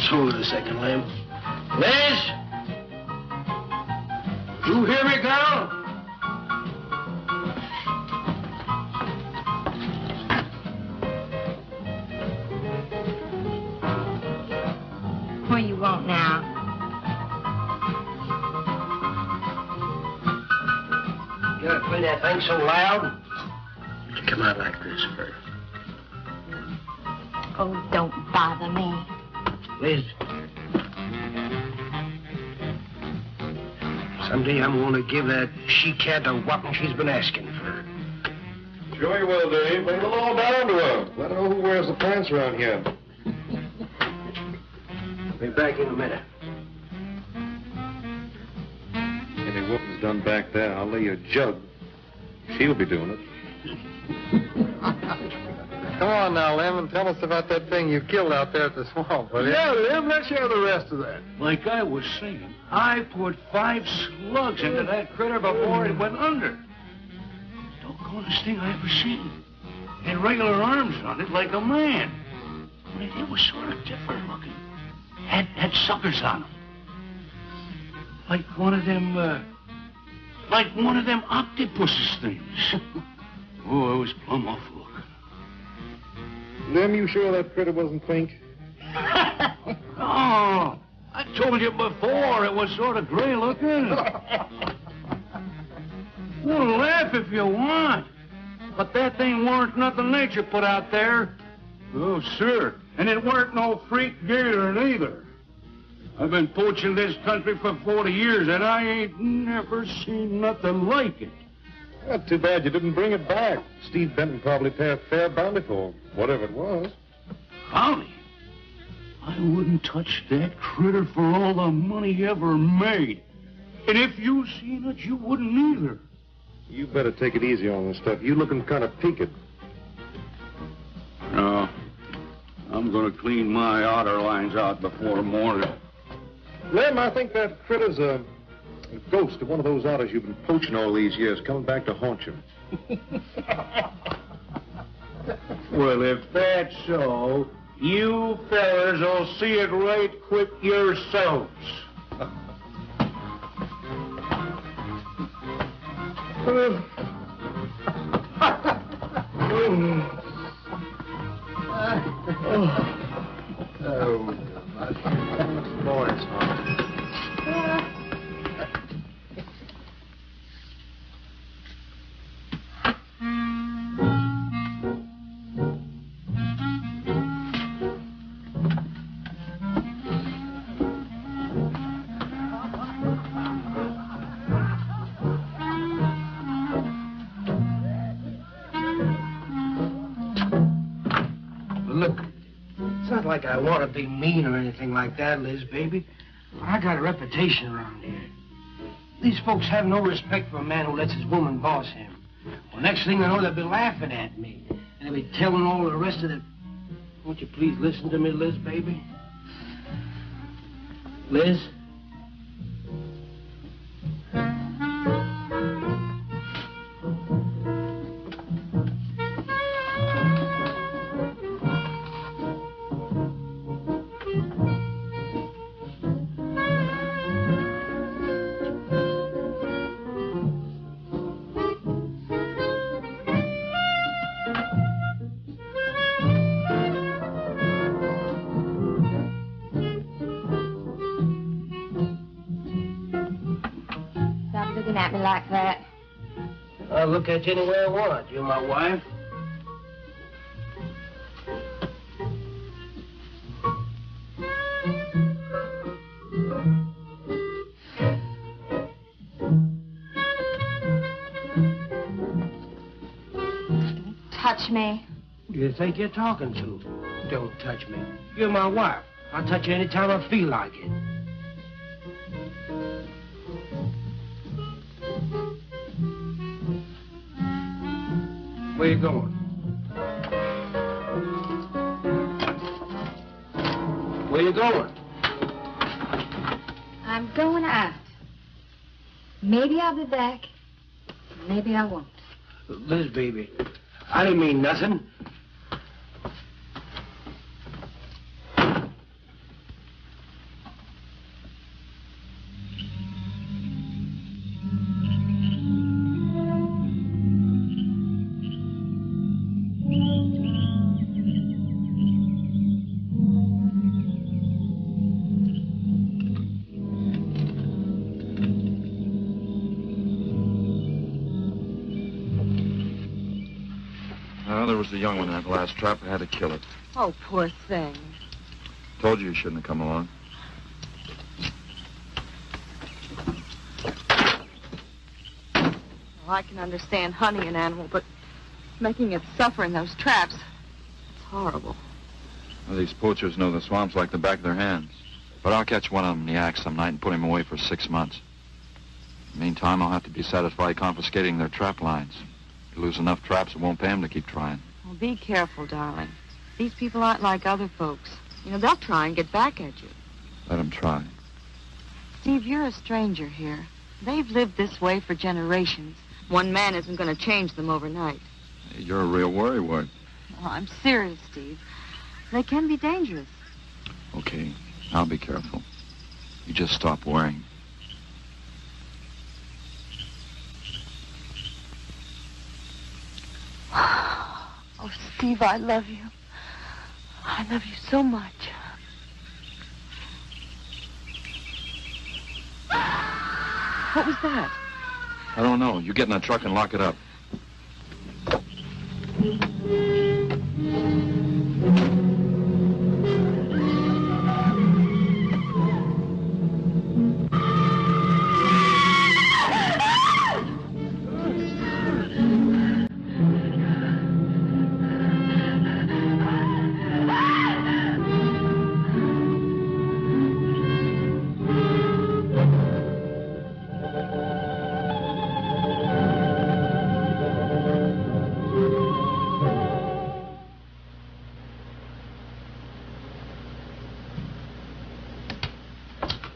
Just hold it a second, Lem. Liz! You hear me, girl? What you want now? You gotta play that thing so loud? Come out like this first. Oh, don't bother me. Liz. Someday I'm going to give that she-cat a whopping she's been asking for. Sure you will, Dave. Bring it all down to her. Let her know who wears the pants around here. Be back in a minute. Any whooping's done back there, I'll lay you a jug. She'll be doing it. Come on now, Lem, and tell us about that thing you killed out there at the swamp, will you? Yeah, Lem, let's hear the rest of that. Like I was saying, I put 5 slugs into that critter before it went under. Doggonest thing I ever seen. Had regular arms on it like a man. But it was sort of different looking. Had suckers on them. Like one of them octopus's things. Oh, it was plumb awful looking. Lem, you sure that critter wasn't pink? Oh, I told you before it was sort of gray looking. Well, laugh if you want. But that thing weren't nothing nature put out there. Oh, sir. And it weren't no freak gator neither. I've been poaching this country for 40 years, and I ain't never seen nothing like it. That's too bad you didn't bring it back. Steve Benton probably paid a fair bounty for whatever it was. Bounty? I wouldn't touch that critter for all the money he ever made. And if you seen it, you wouldn't either. You better take it easy on this stuff. You looking kind of peaked. No. I'm going to clean my outer lines out before morning. Lem, I think that critter's a ghost of one of those otters you've been poaching all these years, coming back to haunt you. Well, if that's so, you fellers will see it right quick yourselves. Morning, son. Look, it's not like I want to be mean or anything like that, Liz, baby. I got a reputation around here. These folks have no respect for a man who lets his woman boss him. Well, next thing I know, they'll be laughing at me. And they'll be telling all the rest of the... Won't you please listen to me, Liz, baby? Liz? Looking at me like that. I'll look at you any way I want. You're my wife. Touch me. Who do you think you're talking to? Don't touch me. You're my wife. I'll touch you anytime I feel like it. Where you going? Where you going? I'm going out. Maybe I'll be back. Maybe I won't. Liz, baby, I didn't mean nothing. was the young one in that last trap. I had to kill it. Oh, poor thing. Told you shouldn't have come along. Well, I can understand hunting an animal, but making it suffer in those traps, it's horrible. Well, these poachers know the swamps like the back of their hands. But I'll catch one of them in the act some night and put him away for 6 months. Meantime, I'll have to be satisfied confiscating their trap lines. If you lose enough traps, it won't pay them to keep trying. Well, be careful, darling. These people aren't like other folks. You know, they'll try and get back at you. Let them try. Steve, you're a stranger here. They've lived this way for generations. One man isn't going to change them overnight. Hey, you're a real worrywart. Oh, I'm serious, Steve. They can be dangerous. Okay, I'll be careful. You just stop worrying. Oh, Steve, I love you. I love you so much. What was that? I don't know. You get in that truck and lock it up.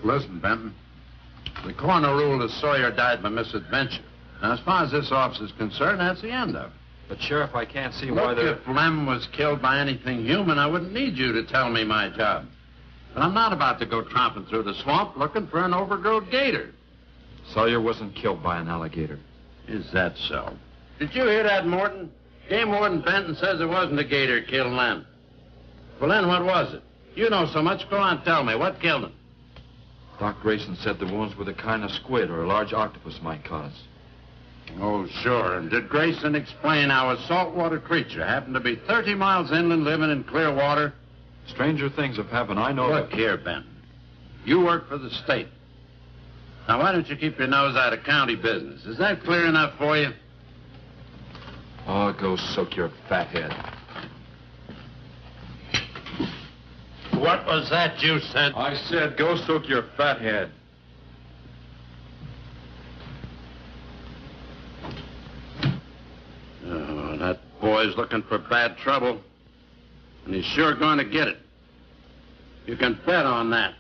Listen, Benton. The coroner ruled that Sawyer died by misadventure. Now, as far as this officer's concerned, that's the end of it. But, Sheriff, I can't see why they're... If Lem was killed by anything human, I wouldn't need you to tell me my job. But I'm not about to go tromping through the swamp looking for an overgrown gator. Sawyer wasn't killed by an alligator. Is that so? Did you hear that, Morton? Game Warden Benton says it wasn't a gator killed Lem. Well, then what was it? You know so much. Go on, tell me. What killed him? Doc Grayson said the wounds were the kind of squid or a large octopus might cause. Oh, sure. And did Grayson explain how a saltwater creature happened to be 30 miles inland living in clear water? Stranger things have happened. I know Look that... here, Benton. You work for the state. Now, why don't you keep your nose out of county business? Is that clear enough for you? Oh, go soak your fat head. What was that you said? I said go soak your fat head. Oh, that boy's looking for bad trouble. And he's sure going to get it. You can bet on that.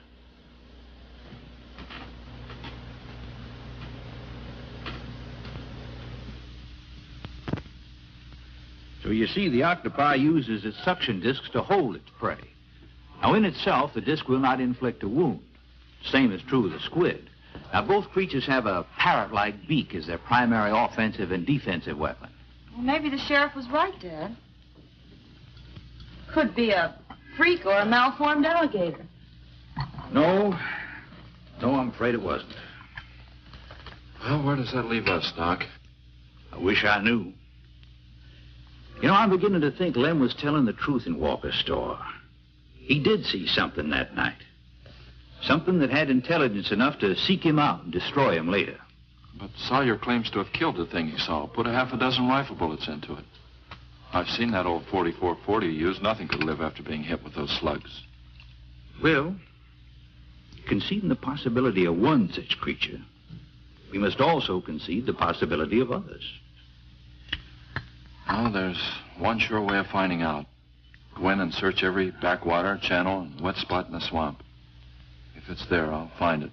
So you see, the octopi uses its suction discs to hold its prey. Now, in itself, the disc will not inflict a wound. Same is true of the squid. Now, both creatures have a parrot-like beak as their primary offensive and defensive weapon. Well, maybe the sheriff was right, Dad. Could be a freak or a malformed alligator. No, I'm afraid it wasn't. Well, where does that leave us, Doc? I wish I knew. You know, I'm beginning to think Lem was telling the truth in Walker's store. He did see something that night. Something that had intelligence enough to seek him out and destroy him later. But Sawyer claims to have killed the thing he saw. Put a half a dozen rifle bullets into it. I've seen that old 44-40 he used. Nothing could live after being hit with those slugs. Well, conceding the possibility of one such creature, we must also concede the possibility of others. Well, there's one sure way of finding out. Go in and search every backwater, channel, and wet spot in the swamp. If it's there, I'll find it.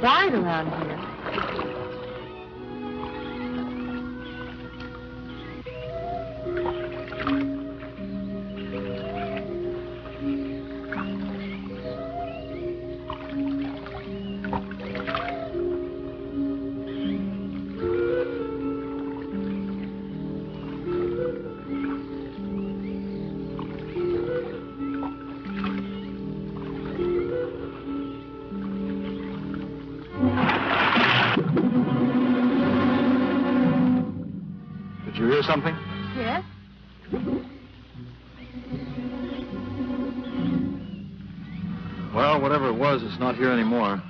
died around here. Did you hear something? Yes? Well, whatever it was, it's not here anymore.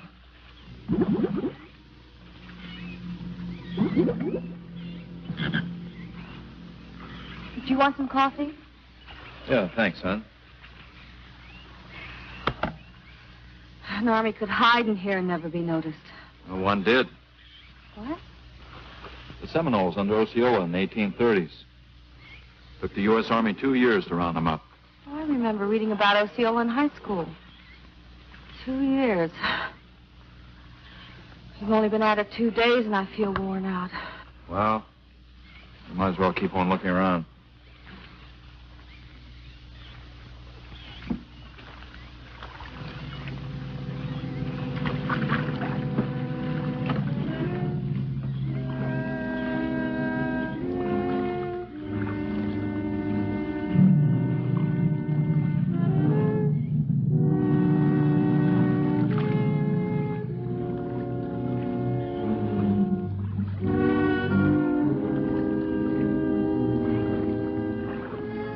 Did you want some coffee? Yeah, thanks, son. An army could hide in here and never be noticed. Well, one did. What? The Seminoles under Osceola in the 1830s. Took the U.S. Army 2 years to round them up. Oh, I remember reading about Osceola in high school. 2 years. We've only been at it 2 days, and I feel worn out. Well, you might as well keep on looking around.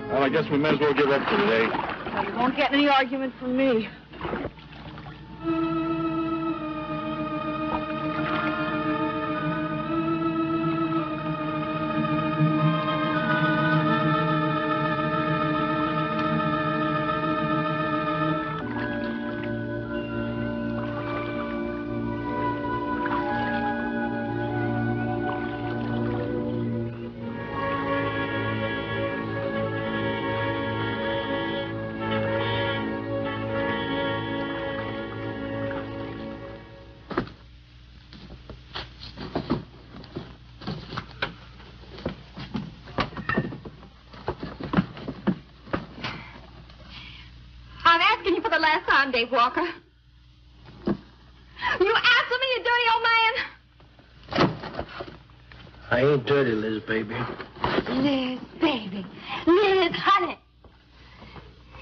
Well, I guess we may as well give up for today. Well, you won't get any argument from me. I'm asking you for the last time, Dave Walker. You answer me, you dirty old man. I ain't dirty, Liz, baby. Liz, baby. Liz, honey.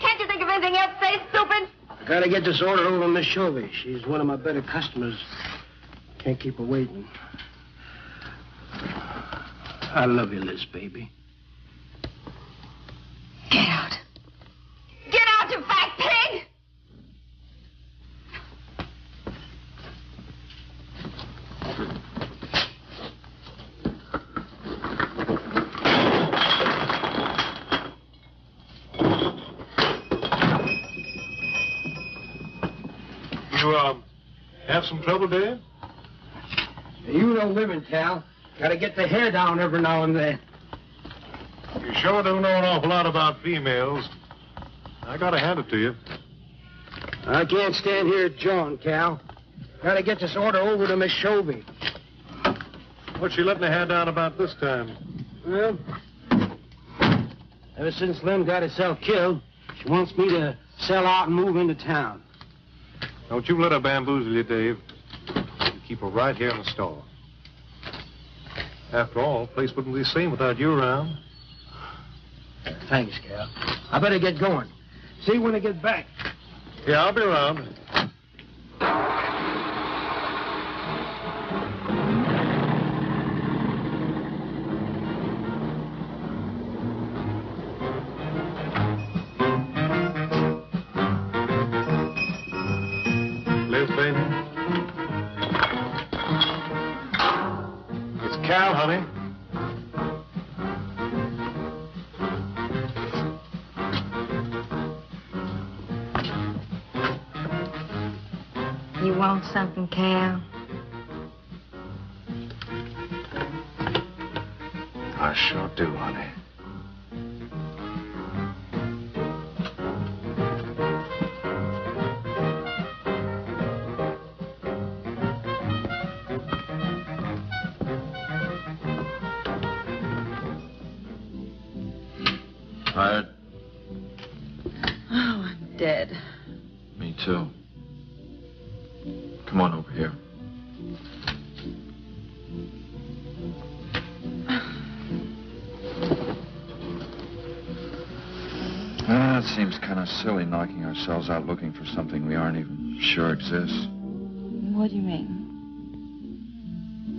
Can't you think of anything else to say, stupid? I gotta get this order over to Miss Shovey. She's one of my better customers. Can't keep her waiting. I love you, Liz, baby. Get out. Get out, you fat pig! You, have some trouble, Dave? You don't live in town. Gotta get the hair down every now and then. You sure don't know an awful lot about females. I gotta hand it to you. I can't stand here jawing, Cal. Gotta get this order over to Miss Shovey. What's she letting her hair down about this time? Well, ever since Lem got herself killed, she wants me to sell out and move into town. Don't you let her bamboozle you, Dave. You keep her right here in the store. After all, the place wouldn't be the same without you around. Thanks, Cal. I better get going. See you when I get back. Yeah, I'll be around. Liz, baby. It's Cal, honey. You want something, Cal? I sure do, honey. tired? Oh, I'm dead. Me too. Come on over here. It seems kind of silly knocking ourselves out looking for something we aren't even sure exists. What do you mean?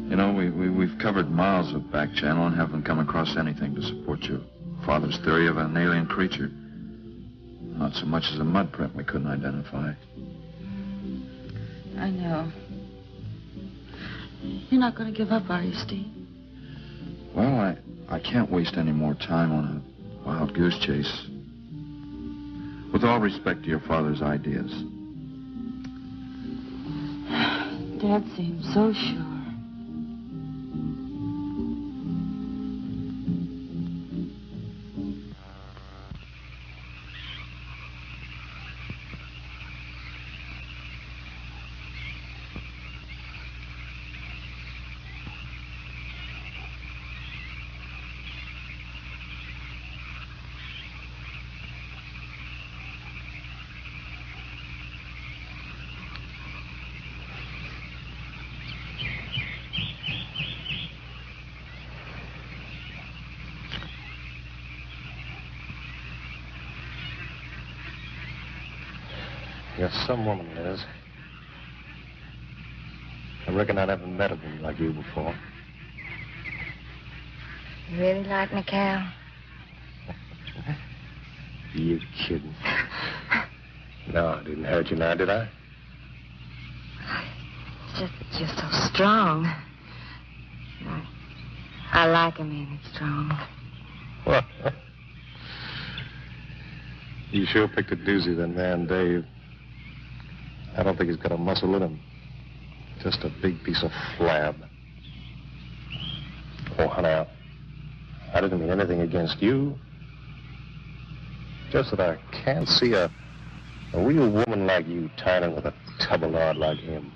You know, we've covered miles of back channel and haven't come across anything to support your father's theory of an alien creature. Not so much as a mud print we couldn't identify. I know. You're not going to give up, are you, Steve? Well, I can't waste any more time on a wild goose chase. With all respect to your father's ideas. Dad seems so sure. You're some woman, Liz. I reckon I never met a woman like you before. You really like me, Cal? You kidding? No, I didn't hurt you now, did I? It's just that you're so strong. I like a man that's strong. Well, you sure picked a doozy, that man, Dave. I don't think he's got a muscle in him. Just a big piece of flab. Oh, honey, I didn't mean anything against you. Just that I can't see a real woman like you tying in with a tubby-lard like him.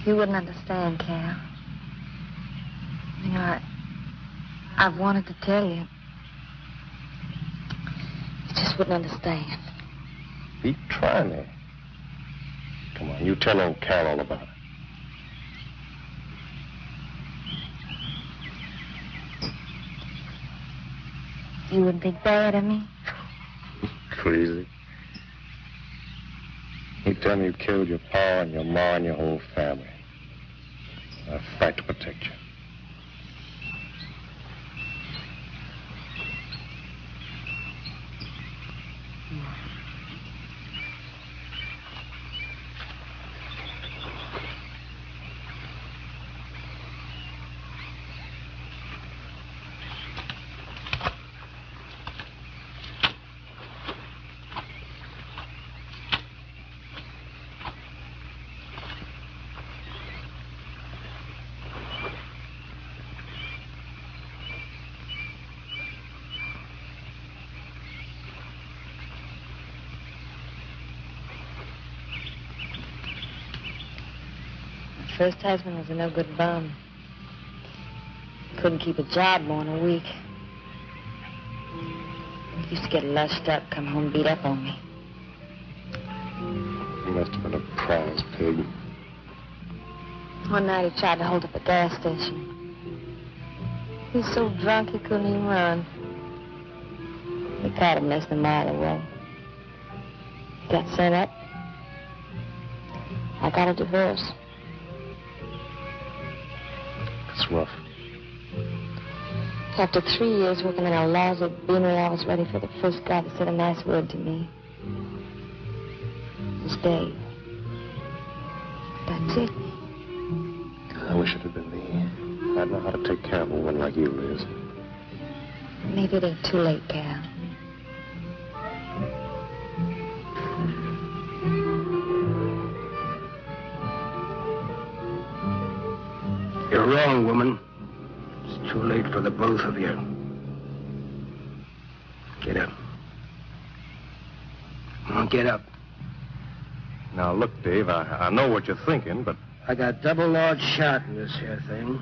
You wouldn't understand, Cal. You know, I've wanted to tell you. You just wouldn't understand. Pete, try me. Come on, you tell old Cal all about it. You wouldn't think bad of me? Crazy. You tell me you killed your pa and your ma and your whole family. I fight to protect you. First husband was a no-good bum. Couldn't keep a job more than a week. He used to get lushed up, come home beat up on me. He must have been a prize pig. One night he tried to hold up a gas station. He was so drunk he couldn't even run. They caught him less than a mile away. He got sent up. I got a divorce. It's rough. After 3 years working in a lousy beanery, I was ready for the first guy to say a nice word to me. It was Dave. That's it. I wish it had been me. I'd know how to take care of a woman like you, Liz. Maybe it ain't too late, Cal. You're wrong, woman. It's too late for the both of you. Get up. Come on, get up. Now, look, Dave, I know what you're thinking, but... I got double large shot in this here thing.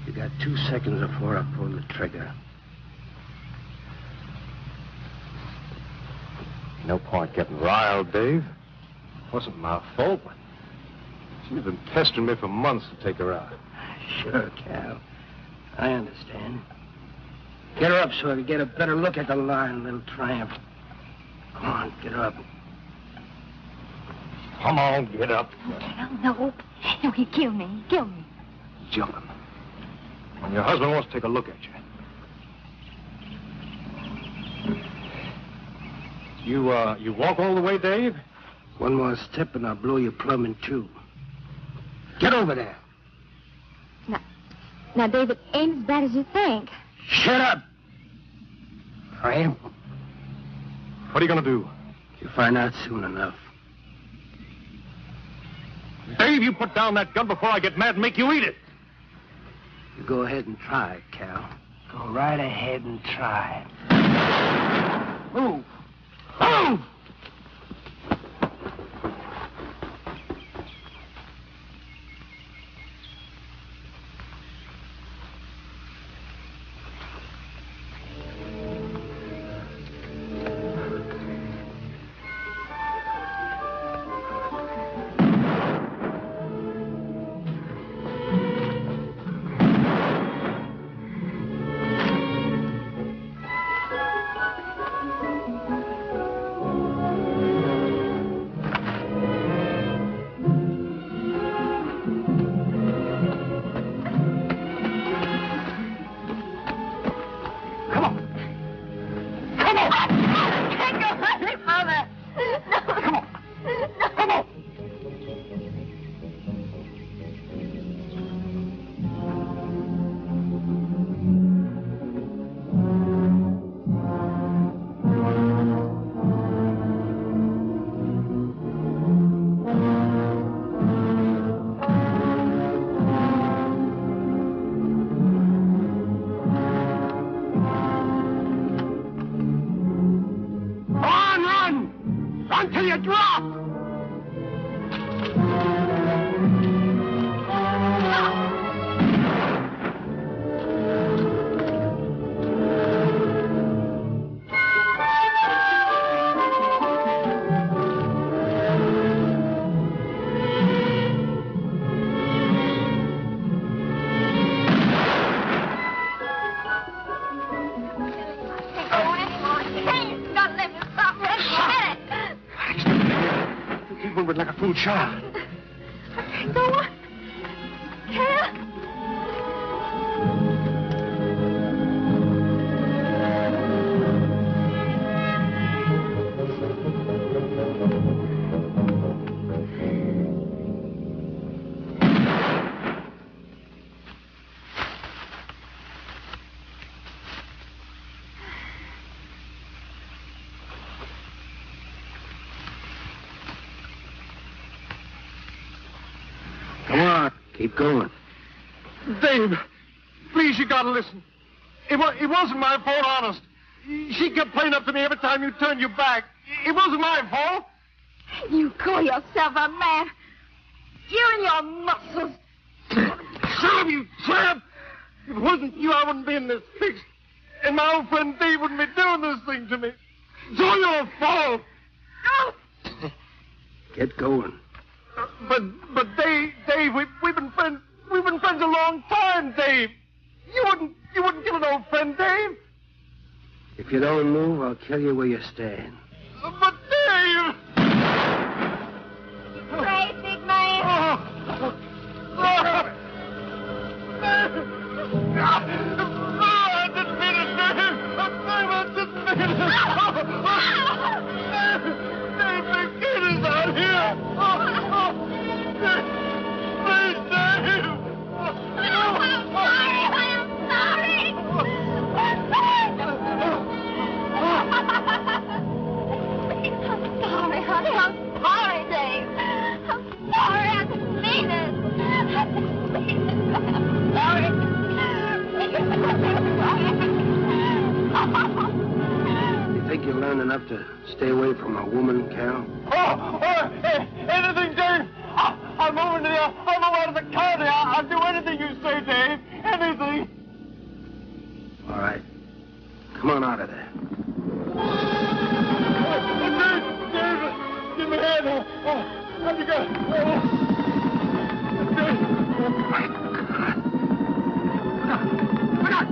You got 2 seconds before I pull the trigger. No point getting riled, Dave. Wasn't my fault. She's been pestering me for months to take her out. Sure, Cal. I understand. Get her up so I can get a better look at the line, little tramp. Come on, get her up. Come on, get up. No, he'd kill me. He'd kill me. Jumping. When your husband wants to take a look at you. You walk all the way, Dave? One more step and I'll blow you plumb in two. Get over there. Now, David, ain't as bad as you think. Shut up! Tramp. What are you going to do? You'll find out soon enough. Dave, you put down that gun before I get mad and make you eat it. You go ahead and try it, Cal. Go right ahead and try it. Move! Move! Until you drop! Like a fool child. Go on. Cal. Come on, keep going. Dave, please, you gotta listen. It wasn't my fault, honest. She kept playing up to me every time you turned your back. It wasn't my fault. You call yourself a man? You and your muscles. Shut up, you tramp! If it wasn't you, I wouldn't be in this fix. And my old friend Dave wouldn't be doing this thing to me. It's all your fault. Get going. But Dave, we've been friends. We've been friends a long time, Dave. You wouldn't kill an old friend, Dave. If you don't move, I'll kill you where you stand. But Dave. Right, big man. I didn't mean it, Dave. I didn't mean it. Dave, the kid is out here. Please, Dave. I'm sorry. I'm sorry, honey. I'm sorry, Dave. I'm sorry. I didn't mean it. I didn't mean it. I'm sorry. You think you learned enough to stay away from a woman, Cal? Anything, Dave. I'm moving out of the county. I'll do anything you say, Dave. Anything. anything. All right. Come on out of there. Dave, give me a hand. Have you got? My God. Look out!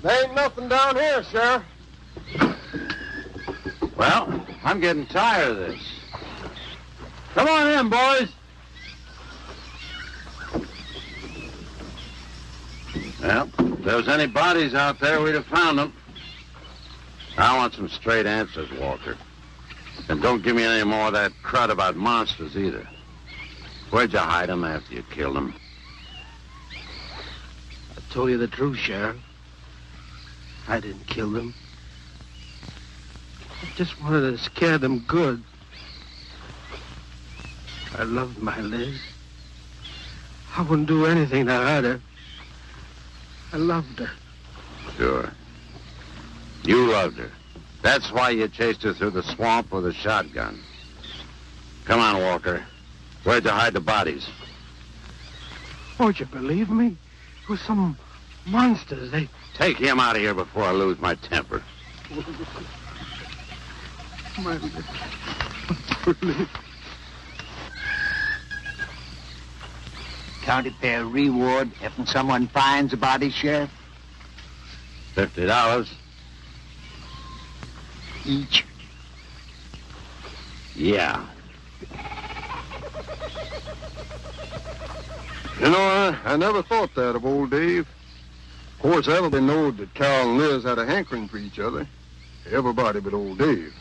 There ain't nothing down here, Sheriff. Well, I'm getting tired of this. Come on in, boys. Well, if there was any bodies out there, we'd have found them. I want some straight answers, Walker. And don't give me any more of that crud about monsters either. Where'd you hide them after you killed them? I told you the truth, Sheriff. I didn't kill them. I just wanted to scare them good. I loved my Liz. I wouldn't do anything to hurt her. I loved her. Sure. You loved her. That's why you chased her through the swamp with a shotgun. Come on, Walker. Where'd you hide the bodies? Won't you believe me? It was some monsters. They... Take him out of here before I lose my temper. My Liz. County fair reward if someone finds a body, Sheriff? $50. Each. Yeah. You know, I never thought that of old Dave. Of course, everybody knowed that Carol and Liz had a hankering for each other. Everybody but old Dave.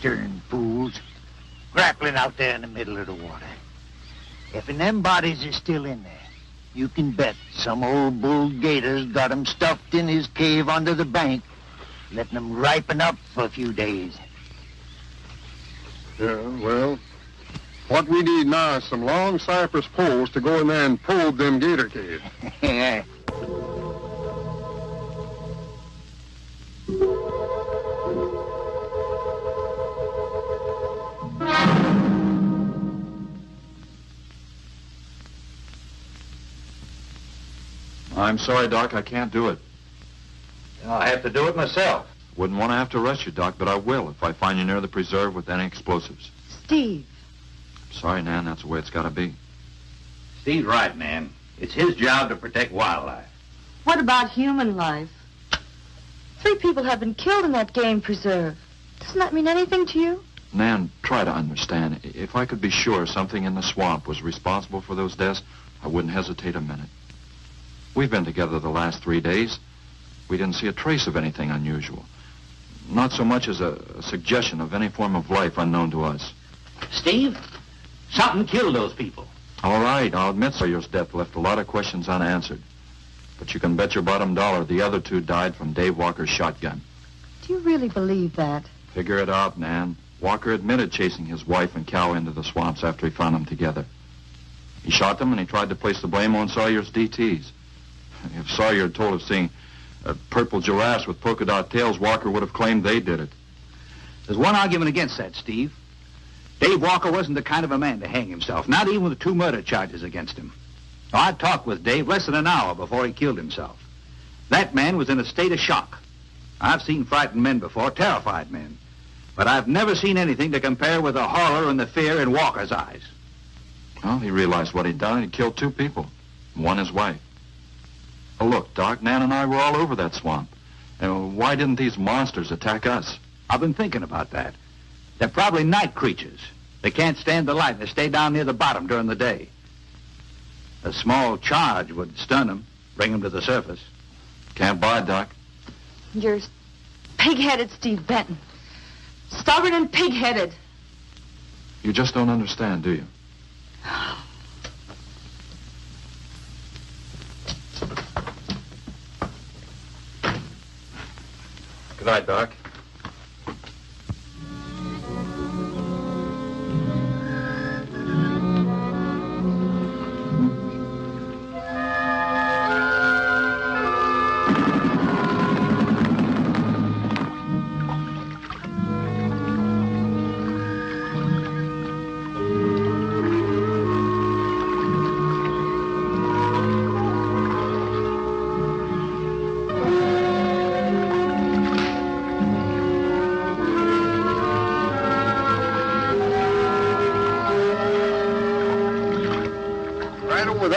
Darn fools. Grappling out there in the middle of the water. If them bodies are still in there, you can bet some old bull gator's got 'em stuffed in his cave under the bank, letting 'em ripen up for a few days. Yeah, well, what we need now is some long cypress poles to go in there and probe them gator caves. I'm sorry, Doc, I can't do it. I'll have to do it myself. Wouldn't want to have to arrest you, Doc, but I will if I find you near the preserve with any explosives. Steve. Sorry, Nan, that's the way it's got to be. Steve's right, Nan. It's his job to protect wildlife. What about human life? 3 people have been killed in that game preserve. Doesn't that mean anything to you? Nan, try to understand. If I could be sure something in the swamp was responsible for those deaths, I wouldn't hesitate a minute. We've been together the last 3 days. We didn't see a trace of anything unusual. Not so much as a suggestion of any form of life unknown to us. Steve, something killed those people. All right, I'll admit Sawyer's death left a lot of questions unanswered. But you can bet your bottom dollar the other 2 died from Dave Walker's shotgun. Do you really believe that? Figure it out, Nan. Walker admitted chasing his wife and cow into the swamps after he found them together. He shot them and he tried to place the blame on Sawyer's DTs. If Sawyer had told of seeing purple giraffes with polka dot tails, Walker would have claimed they did it. There's one argument against that, Steve. Dave Walker wasn't the kind of a man to hang himself, not even with 2 murder charges against him. I talked with Dave less than an hour before he killed himself. That man was in a state of shock. I've seen frightened men before, terrified men. But I've never seen anything to compare with the horror and the fear in Walker's eyes. Well, he realized what he'd done. He'd killed 2 people, one his wife. Oh, look, Doc, Nan and I were all over that swamp. And why didn't these monsters attack us? I've been thinking about that. They're probably night creatures. They can't stand the light. They stay down near the bottom during the day. A small charge would stun them, bring them to the surface. Can't buy, Doc. You're pig-headed, Steve Benton. Stubborn and pig-headed. You just don't understand, do you? Good night, Doc.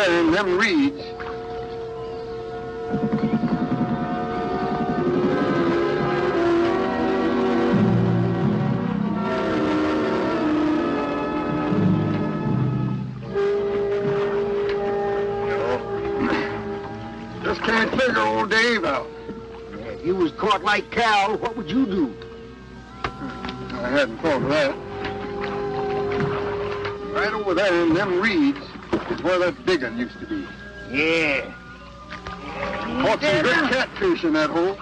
there in them reeds. Just can't figure old Dave out. If you was caught like Cal, what would you do? I hadn't thought of that. Right over there in them reeds is where that big one used to be. Yeah. Caught some good catfish in that hole.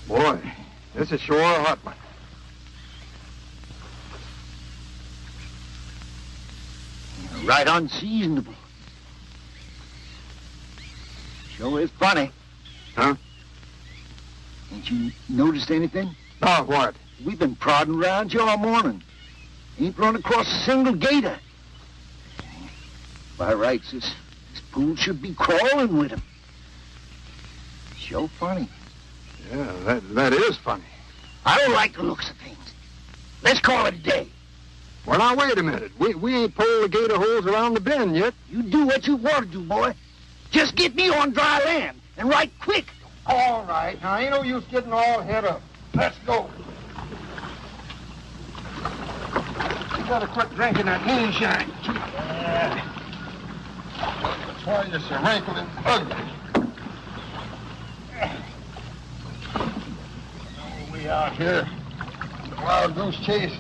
Boy, this is sure a hot one. Right unseasonable. Sure is funny. Huh? Ain't you noticed anything? Oh, what? We've been prodding around here all morning. Ain't run across a single gator. By rights, this pool should be crawling with him. Sure funny. Yeah, that is funny. I don't like the looks of things. Let's call it a day. Well, now, wait a minute. We ain't pulled the gator holes around the bend yet. You do what you want to do, boy. Just get me on dry land, and right quick. All right. Now, ain't no use getting all head up. Let's go. You gotta quit drinking that moonshine. That's why you're so wrinkled and ugly. Oh, we out here. Wild goose chase.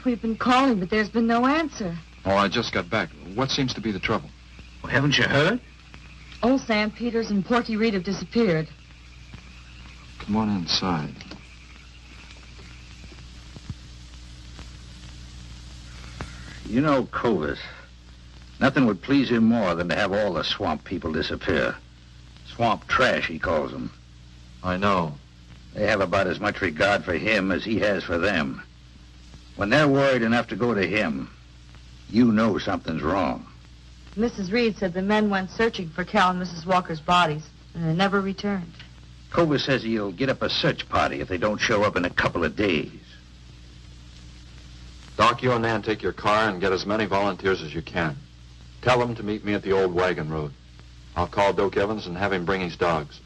We've been calling, but there's been no answer. Oh, I just got back. What seems to be the trouble? Well, haven't you heard? Old Sam Peters and Porky Reed have disappeared. Come on inside. You know Clovis. Nothing would please him more than to have all the swamp people disappear. Swamp trash, he calls them. I know. They have about as much regard for him as he has for them. When they're worried enough to go to him, you know something's wrong. Mrs. Reed said the men went searching for Cal and Mrs. Walker's bodies, and they never returned. Clovis says he'll get up a search party if they don't show up in a couple of days. Doc, you and Nan take your car and get as many volunteers as you can. Tell them to meet me at the old wagon road. I'll call Doak Evans and have him bring his dogs.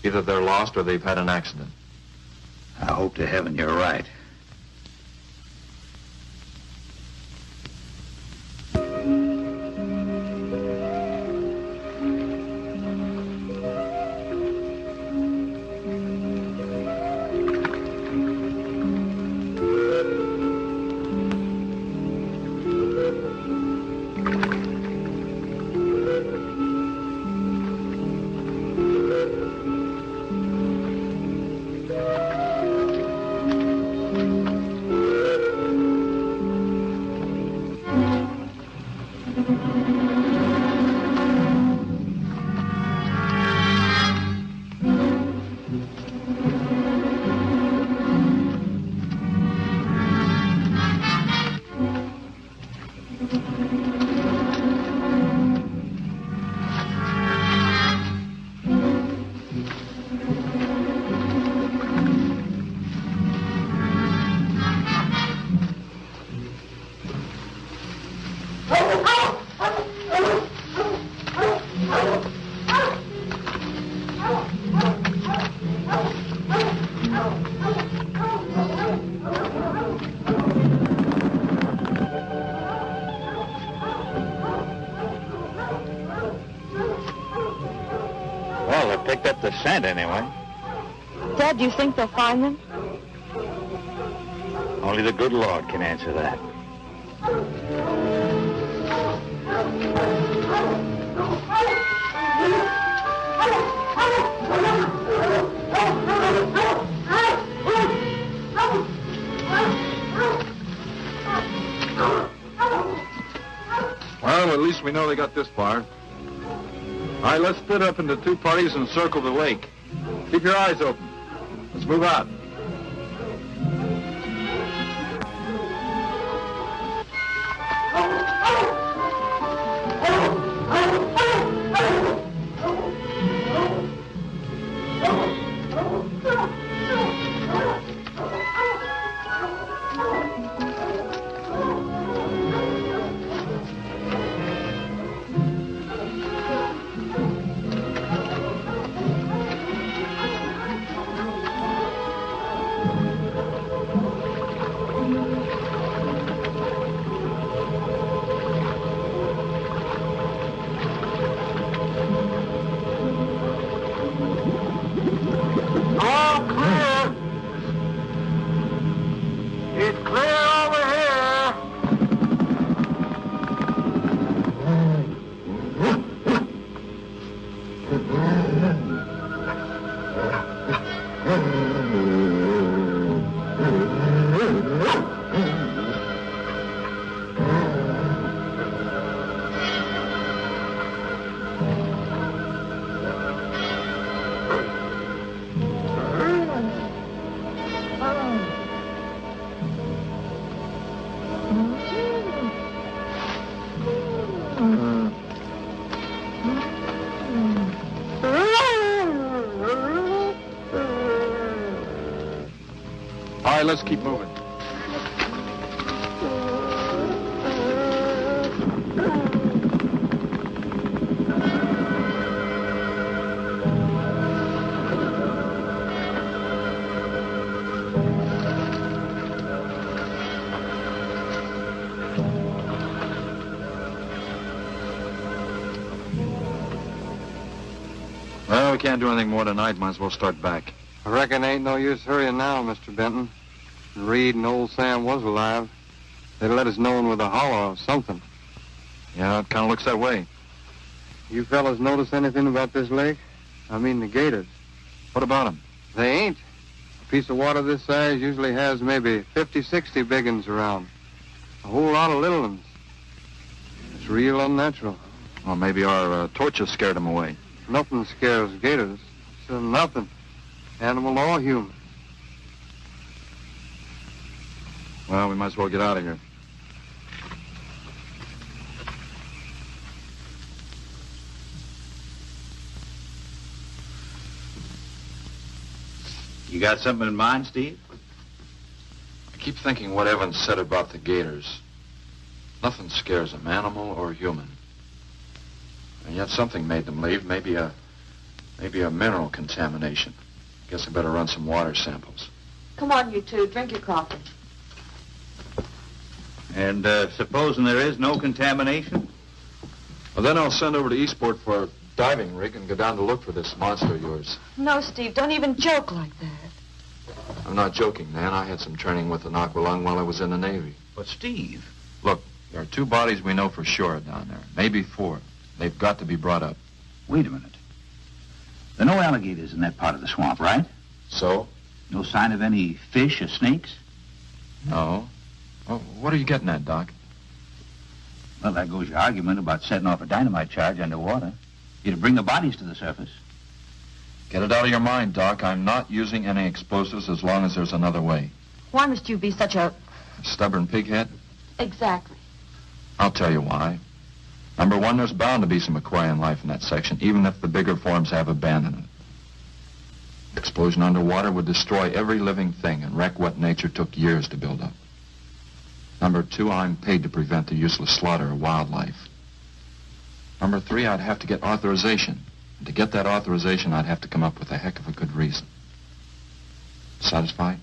Either they're lost or they've had an accident. I hope to heaven you're right. picked up the scent anyway. Dad, do you think they'll find them? Only the good Lord can answer that. Well, at least we know they got this far. All right, let's split up into two parties and circle the lake. Keep your eyes open. Let's move out. All right, let's keep moving. Well, we can't do anything more tonight. Might as well start back. I reckon ain't no use hurrying now, Mr. Benton. Reed and old Sam was alive. They'd let us know with a holler or something. Yeah, it kind of looks that way. You fellas notice anything about this lake? I mean the gators. What about them? They ain't. A piece of water this size usually has maybe 50, 60 big uns around. A whole lot of little ones. It's real unnatural. Well, maybe our torches scared them away. Nothing scares gators. So nothing. Animal or human. Well, we might as well get out of here. You got something in mind, Steve? I keep thinking what Evans said about the gators. Nothing scares them, animal or human. And yet something made them leave. Maybe a mineral contamination. Guess I better run some water samples. Come on, you two. Drink your coffee. And supposing there is no contamination? Well, then I'll send over to Eastport for a diving rig and go down to look for this monster of yours. No, Steve, don't even joke like that. I'm not joking, Nan. I had some training with an aqualung while I was in the Navy. But, Steve... Look, there are 2 bodies we know for sure down there. Maybe 4. They've got to be brought up. Wait a minute. There are no alligators in that part of the swamp, right? So? No sign of any fish or snakes? No. Well, what are you getting at, Doc? Well, there goes your argument about setting off a dynamite charge underwater. You'd bring the bodies to the surface. Get it out of your mind, Doc. I'm not using any explosives as long as there's another way. Why must you be such a... Stubborn pighead? Exactly. I'll tell you why. Number 1, there's bound to be some aquarium life in that section, even if the bigger forms have abandoned it. Explosion underwater would destroy every living thing and wreck what nature took years to build up. Number 2, I'm paid to prevent the useless slaughter of wildlife. Number 3, I'd have to get authorization. And to get that authorization, I'd have to come up with a heck of a good reason. Satisfied?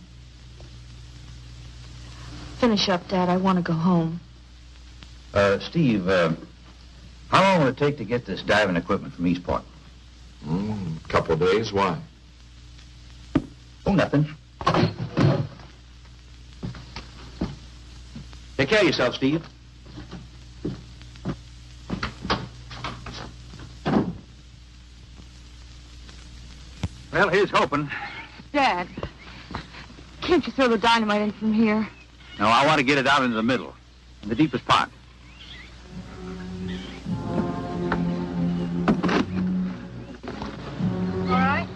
Finish up, Dad. I want to go home. Steve, how long will it take to get this diving equipment from Eastport? Couple of days. Why? Oh, nothing. Take care of yourself, Steve. Well, here's hoping. Dad, can't you throw the dynamite in from here? No, I want to get it out into the middle, in the deepest part. All right.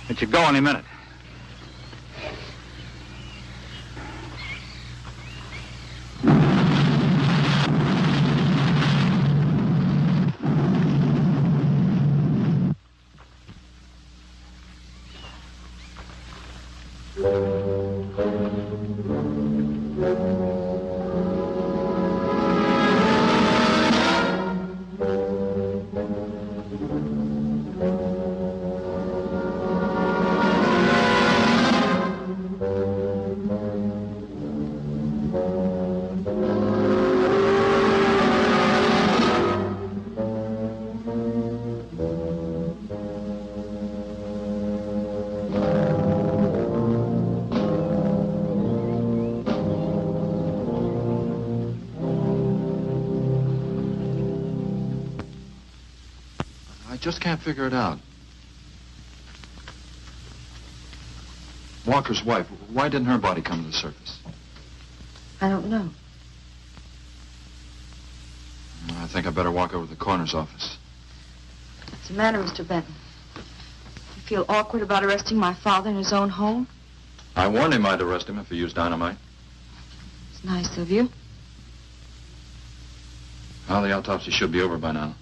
Let you go any minute. I just can't figure it out. Walker's wife, why didn't her body come to the surface? I don't know. I think I better walk over to the coroner's office. What's the matter, Mr. Benton? You feel awkward about arresting my father in his own home? I warned him I'd arrest him if he used dynamite. It's nice of you. Well, the autopsy should be over by now.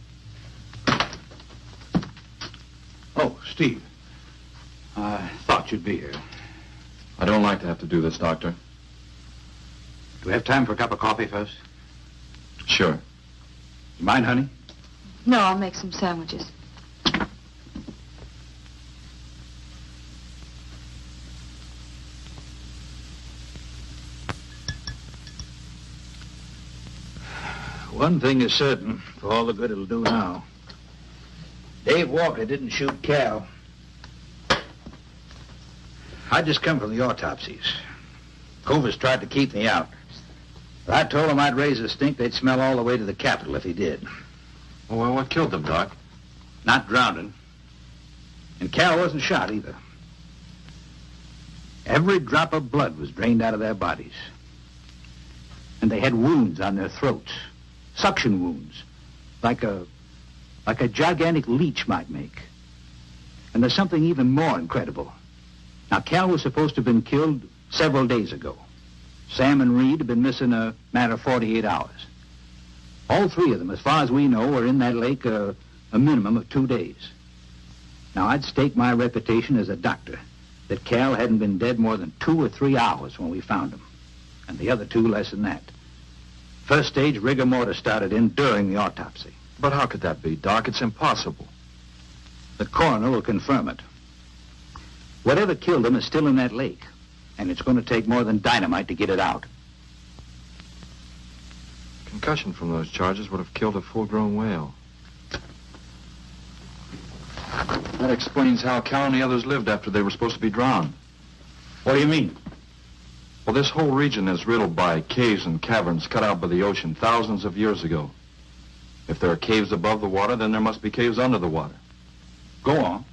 Oh, Steve. I thought you'd be here. I don't like to have to do this, Doctor. Do we have time for a cup of coffee first? Sure. You mind, honey? No, I'll make some sandwiches. One thing is certain, for all the good it'll do now. Dave Walker didn't shoot Cal. I just come from the autopsies. Covers tried to keep me out. But I told him I'd raise a stink they'd smell all the way to the Capitol if he did. Well, what killed them, Doc? Not drowning. And Cal wasn't shot either. Every drop of blood was drained out of their bodies. And they had wounds on their throats. Suction wounds. Like a gigantic leech might make. And there's something even more incredible. Now, Cal was supposed to have been killed several days ago. Sam and Reed have been missing a matter of 48 hours. All three of them, as far as we know, were in that lake a minimum of 2 days. Now, I'd stake my reputation as a doctor that Cal hadn't been dead more than 2 or 3 hours when we found him. And the other two less than that. First stage rigor mortis started in during the autopsy. But how could that be, Doc? It's impossible. The coroner will confirm it. Whatever killed him is still in that lake. And it's going to take more than dynamite to get it out. concussion from those charges would have killed a full-grown whale. That explains how Cal and the others lived after they were supposed to be drowned. What do you mean? Well, this whole region is riddled by caves and caverns cut out by the ocean thousands of years ago. If there are caves above the water, then there must be caves under the water. Go on.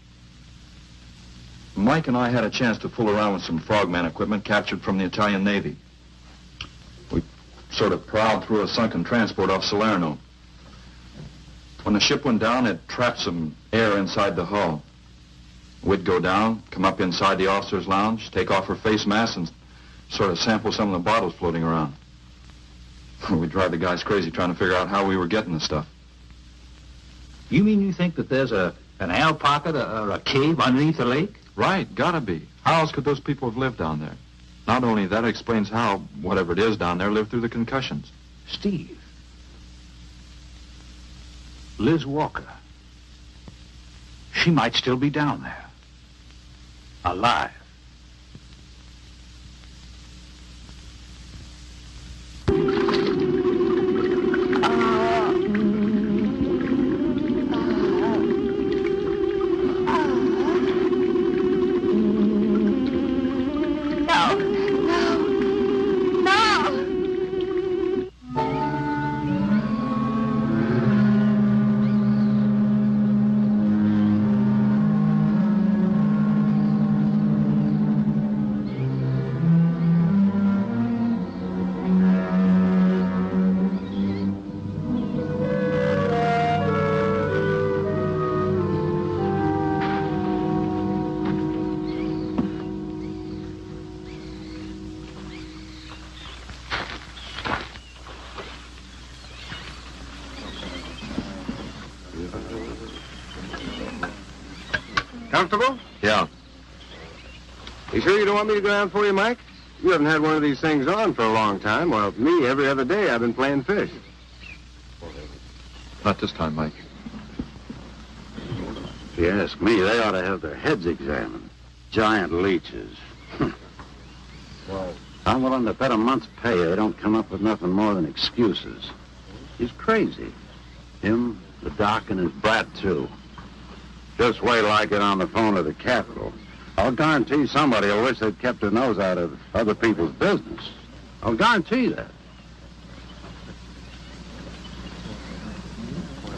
Mike and I had a chance to fool around with some frogman equipment captured from the Italian Navy. We sort of prowled through a sunken transport off Salerno. When the ship went down, it trapped some air inside the hull. We'd go down, come up inside the officer's lounge, take off her face mask, and sort of sample some of the bottles floating around. We'd drive the guys crazy trying to figure out how we were getting the stuff. You mean you think that there's an air pocket or a cave underneath the lake? Right, gotta be. How else could those people have lived down there? Not only that, it explains how, whatever it is down there, lived through the concussions. Steve. Liz Walker. She might still be down there. Alive. Comfortable? Yeah. You sure you don't want me to go down for you, Mike? You haven't had one of these things on for a long time. Well, me, every other day I've been playing fish. Not this time, Mike. If you ask me, they ought to have their heads examined. Giant leeches. Well, I'm willing to bet a month's pay they don't come up with nothing more than excuses. He's crazy. Him, the doc, and his brat, too. Just wait till I get on the phone to the Capitol. I'll guarantee somebody will wish they'd kept their nose out of other people's business. I'll guarantee that.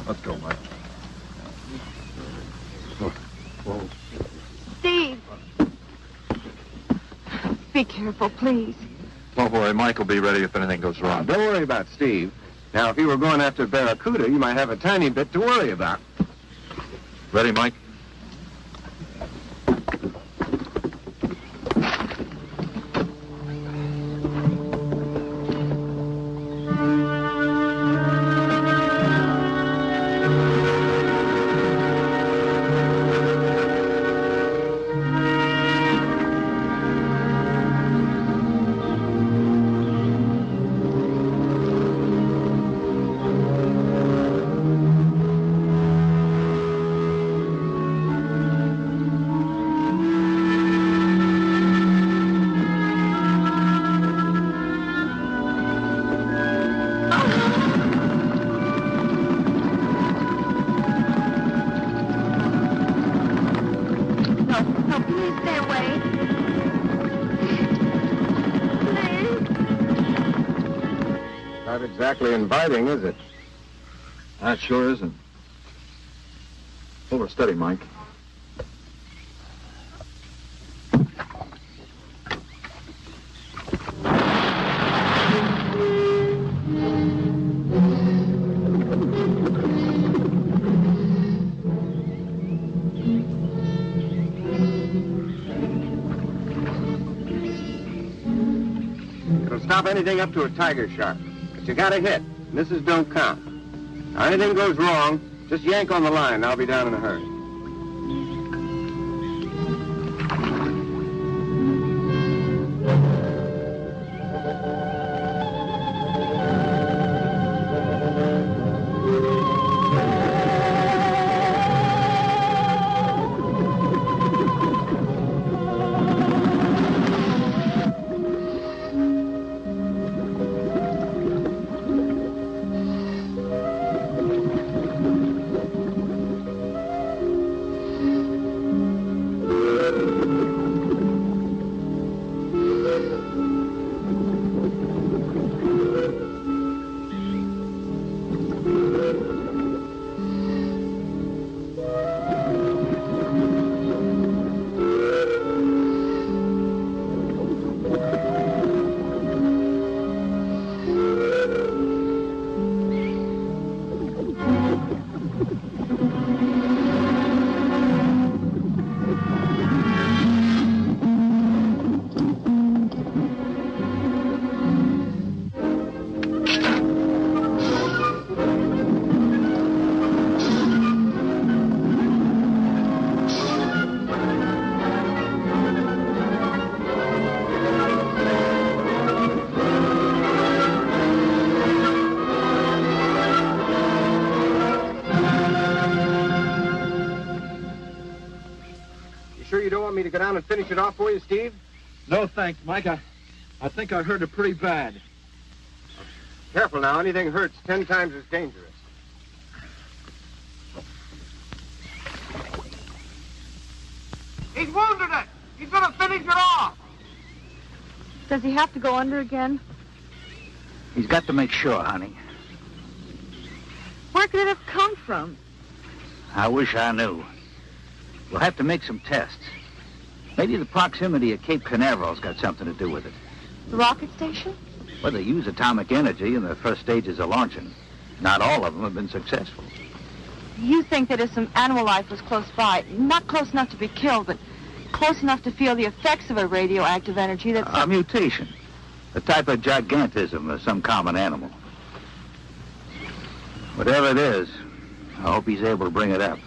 Let's go, Mike. Steve! Be careful, please. Oh, boy, Mike will be ready if anything goes wrong. Don't worry about Steve. Now, if you were going after Barracuda, you might have a tiny bit to worry about. Ready, Mike? Not exactly inviting, is it? That sure isn't. Hold her steady, Mike. It'll stop anything up to a tiger shark. But you got to hit. Misses don't count. Now, anything goes wrong, just yank on the line, and I'll be down in a hurry. go down and finish it off for you, Steve? No, thanks, Mike. I think I hurt it pretty bad. Careful now. Anything hurts 10 times as dangerous. He's wounded it. He's going to finish it off. Does he have to go under again? He's got to make sure, honey. Where could it have come from? I wish I knew. We'll have to make some tests. Maybe the proximity of Cape Canaveral's got something to do with it. The rocket station? Well, they use atomic energy in the first stages of launching. Not all of them have been successful. You think that if some animal life was close by, not close enough to be killed, but close enough to feel the effects of a radioactive energy that's... A mutation. A type of gigantism of some common animal. Whatever it is, I hope he's able to bring it up.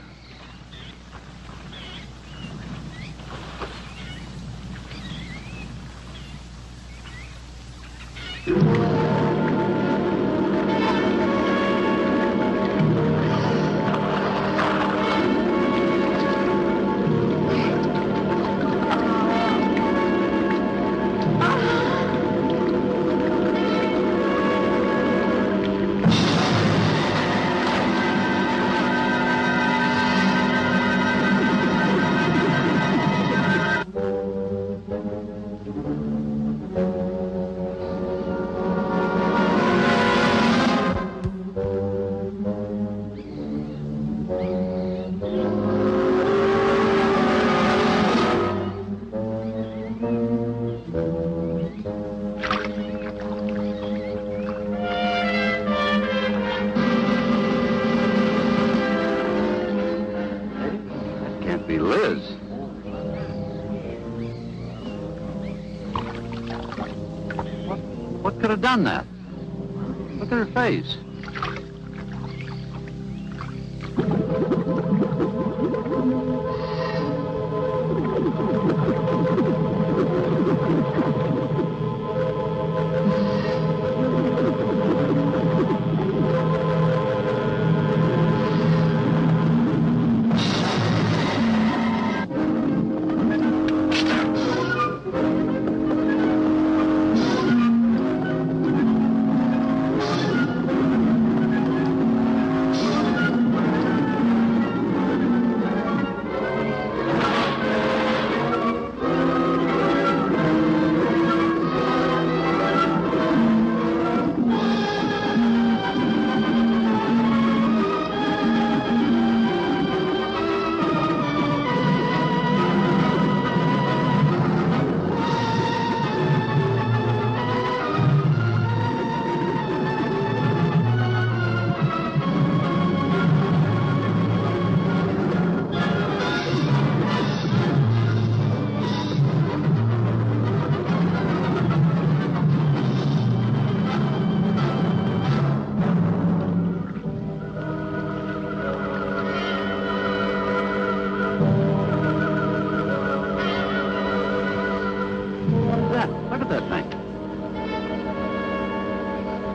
What could have done that? Look at her face.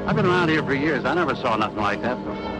I've been around here for years. I never saw nothing like that before.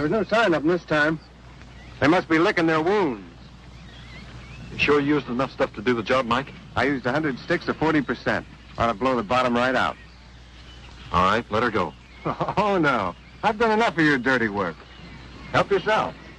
There was no sign of them this time. They must be licking their wounds. You sure you used enough stuff to do the job, Mike? I used 100 sticks of 40%. Ought to blow the bottom right out. All right, let her go. Oh, no. I've done enough of your dirty work. Help yourself.